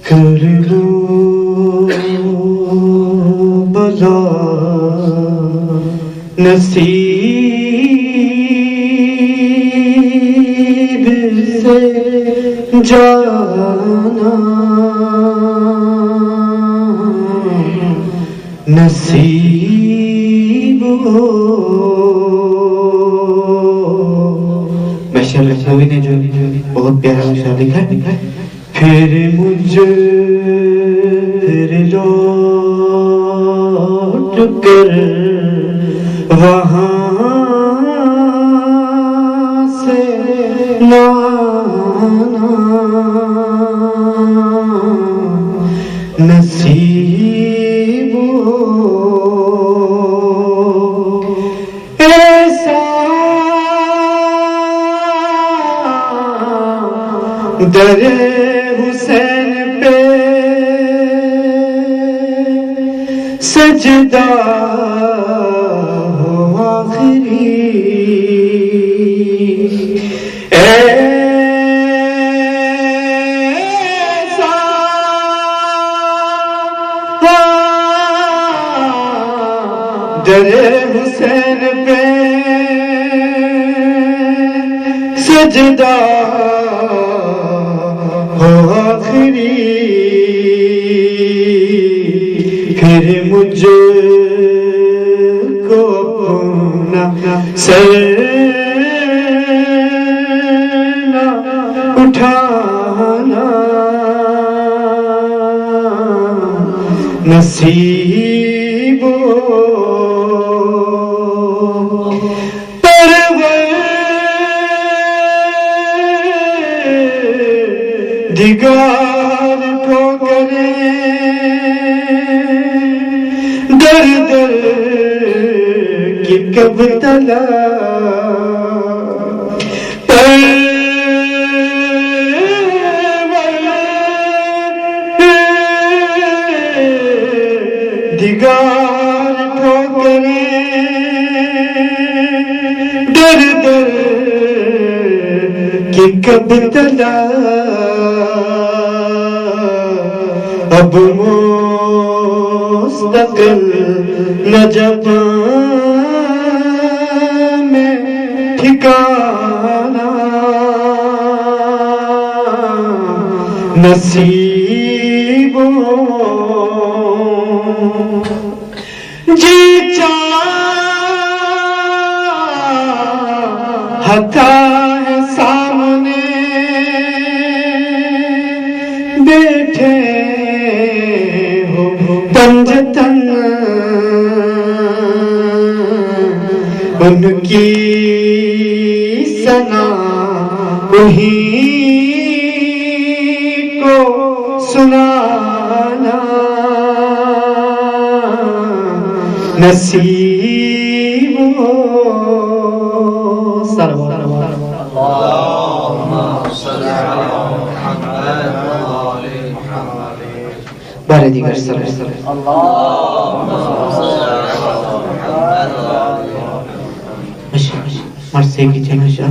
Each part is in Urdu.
کر لو بلا نصیب سے جانا نصیب ہو. محشر لکھنوی نے جو بہت پیارا مشاعر لکھا ہے، پھر لوٹ کر وہاں سے لانا نصیب ہو. ایسا در حسین پہ سجدہ ہو آخری. ایسا در حسین پہ سجدہ ہو آخری. پھر مجھ کو اپنا سر نہ اٹھانا نصیب ہو. دیگر کو کرے در در کی کب تلا دیگر کو کرے در در کی کب تلا. اب مستقل نجفاں میں ٹھکانا نصیب ہو. جی چاہتا ہے سامنے بیٹھے پنجتن ان کی ثنا انہیں کو سنانا نصیب ہو. بارے دیگر مرسی کی چنشا.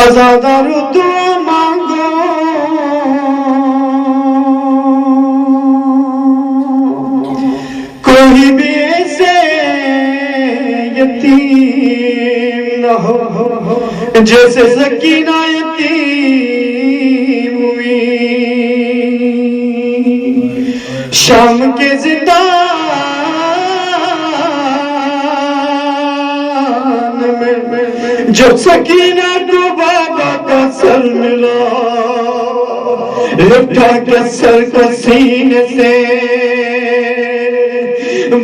آزادار تو مانگو کوئی بھی ایسے یتیم نہ ہو جیسے سکینہ یتیم ہوئی شام کے زندان میں. جب سکینہ کو بابا کا سر ملا لپٹا کے سر کو سینے سے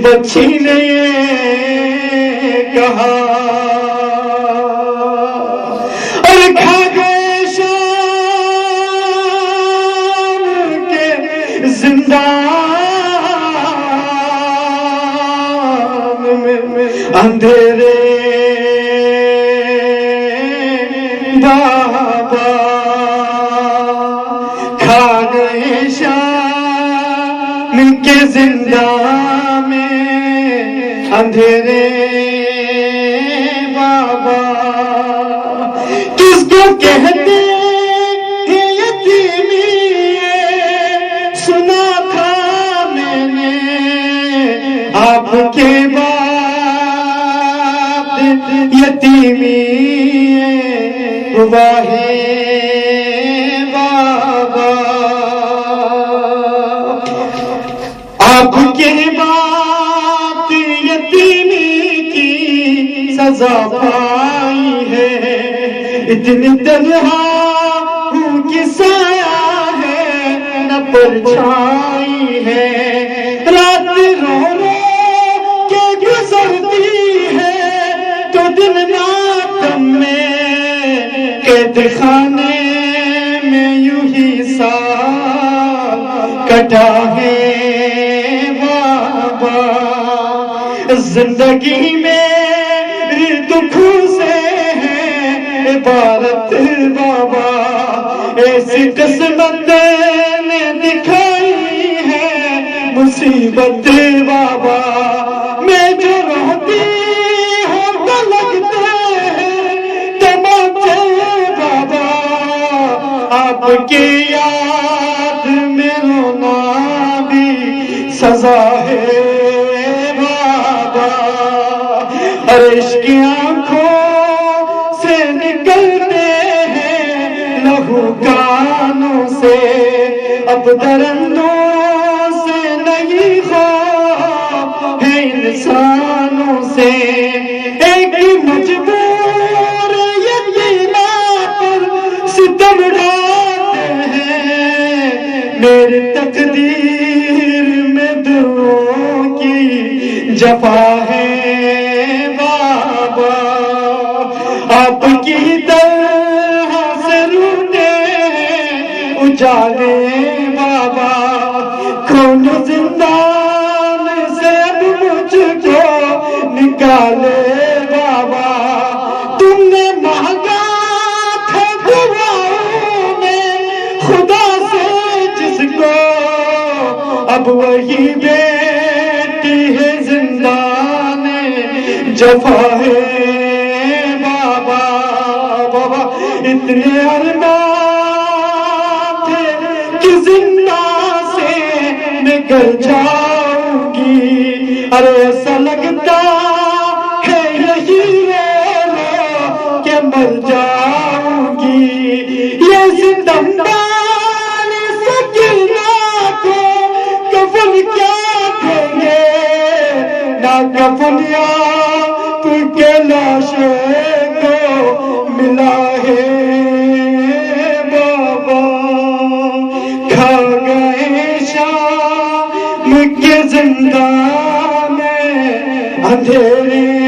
بچی نے یہ کہا اور کھا گئے شام کے زندان میں اندھیرے بابا کھا گئے شام کے زندان میں اندھیرے بابا کس کو کہتے ہیں یتیمی سنا تھا میں نے آپ کے بعد یتیمی ہوا ہے بابا آپ کے بعد یتیمی کی سزا پائی ہے اتنی تنہا ہوں کہ سایہ ہے نہ پرچھائی ہے رات رو رو کے گزرتی ہے تو دن ماتم میں قید خانے میں یوں ہی سال کٹا ہے بابا زندگی میری دکھوں سے ہے عبارت بابا ایسی قسمت نے دکھائی ہے مصیبت بابا میں جو روتی ہوں تو لگتے ہیں تماچے بابا آپ کی یاد میں رونا بھی سزا ہے بابا عرش کی آنکھوں سے نکلتے ہیں لہو کانوں سے اب درندوں سے نہیں خوف ہے انسانوں سے ایک مجبور یتیما پر ستم ڈالتے ہیں میری تقدیر میں دعاؤں کی جفا ہے بابا آپ کی طرح سے روتے ہیں اجالے بابا کون زندان سے اب مجھ کو نکالے بابا تم نے مانگا تھا دعاؤں میں خدا سے جس کو اب وہی بیٹی ہے زندان جفا ہے بابا بابا اتنے ارمان تھے کہ زندان سے نکل جاؤں گی ارے ایسا لگتا ہے یہی لو کہ مر جاؤں گی یہ زندان سکینہ کو کفن کیا دیں گے نہ کفنیا کے لاشے کو ملا ہے بابا کھا گئے شام کے زندان میں اندھیرے